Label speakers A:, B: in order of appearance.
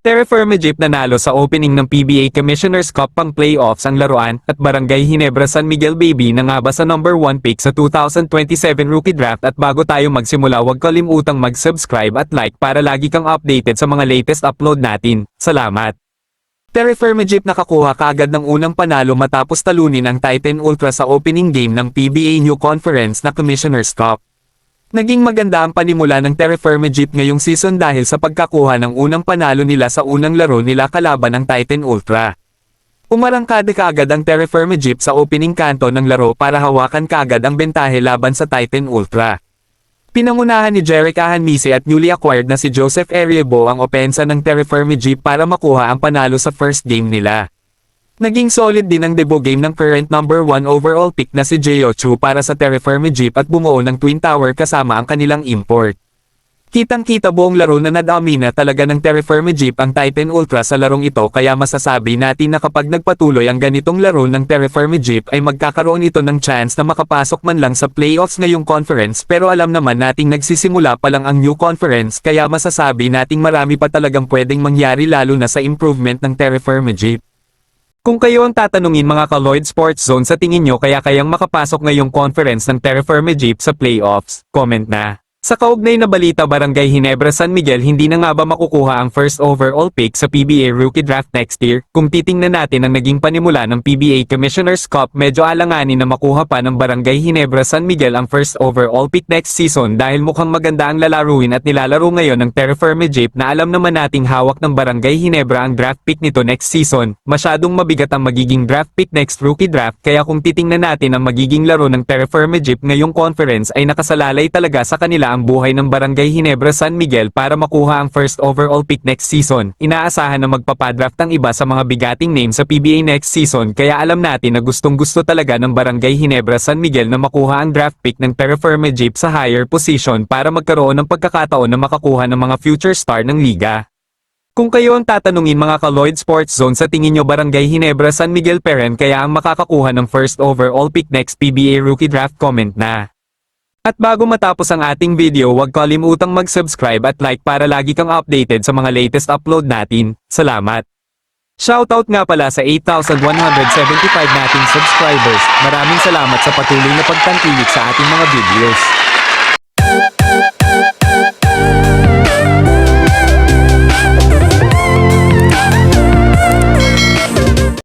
A: Terraform Egypt nanalo sa opening ng PBA Commissioner's Cup pang playoffs ang laruan at Barangay Ginebra San Miguel Baby na nga ba sa number 1 pick sa 2027 Rookie Draft. At bago tayo magsimula, huwag kalimutang mag-subscribe at like para lagi kang updated sa mga latest upload natin. Salamat! Terraform Egypt nakakuha kaagad ng unang panalo matapos talunin ang Titan Ultra sa opening game ng PBA New Conference na Commissioner's Cup. Naging maganda ang panimula ng Terraform Egypt ngayong season dahil sa pagkakuha ng unang panalo nila sa unang laro nila kalaban ng Titan Ultra. Umarangkada kaagad ang Terraform Egypt sa opening kanto ng laro para hawakan kaagad ang bentahe laban sa Titan Ultra. Pinangunahan ni Jerick Ahanmise at newly acquired na si Joseph Eriebo ang opensa ng Terraform Egypt para makuha ang panalo sa first game nila. Naging solid din ang debut game ng current number 1 overall pick na si Jeochu para sa Terraform Egypt at bumuo ng Twin Tower kasama ang kanilang import. Kitang-kita buong laro na nadamina talaga ng Terraform Egypt ang Titan Ultra sa larong ito, kaya masasabi natin na kapag nagpatuloy ang ganitong laro ng Terraform Egypt ay magkakaroon ito ng chance na makapasok man lang sa playoffs ngayong conference, pero alam naman nating nagsisimula pa lang ang new conference kaya masasabi nating marami pa talagang pwedeng mangyari lalo na sa improvement ng Terraform Egypt. Kung kayo ang tatanungin mga ka-Lloyd Sports Zone, sa tingin nyo kayang makapasok ngayong conference ng Terraform Egypt sa playoffs? Comment na. Sa kaugnay na balita, Barangay Ginebra San Miguel hindi na nga ba makukuha ang first overall pick sa PBA Rookie Draft next year? Kung titingnan natin ang naging panimula ng PBA Commissioner's Cup, medyo alanganin na makuha pa ng Barangay Ginebra San Miguel ang first overall pick next season dahil mukhang maganda ang lalaruin at nilalaro ngayon ng Terraform Egypt na alam naman nating hawak ng Barangay Ginebra ang draft pick nito next season. Masyadong mabigat ang magiging draft pick next rookie draft, kaya kung titingnan natin ang magiging laro ng Terraform Egypt ngayong conference ay nakasalalay talaga sa kanila ang buhay ng Barangay Ginebra San Miguel para makuha ang first overall pick next season. Inaasahan na magpapadraft ang iba sa mga bigating name sa PBA next season, kaya alam natin na gustong-gusto talaga ng Barangay Ginebra San Miguel na makuha ang draft pick ng Terraform Egypt sa higher position para magkaroon ng pagkakataon na makakuha ng mga future star ng liga. Kung kayo ang tatanungin mga ka-Lloyd Sports Zone, sa tingin nyo Barangay Ginebra San Miguel Peren kaya ang makakakuha ng first overall pick next PBA Rookie Draft? Comment na. At bago matapos ang ating video, huwag kalimutang mag-subscribe at like para lagi kang updated sa mga latest upload natin. Salamat! Shoutout nga pala sa 8,175 nating subscribers. Maraming salamat sa patuloy na pagtangkilik sa ating mga videos.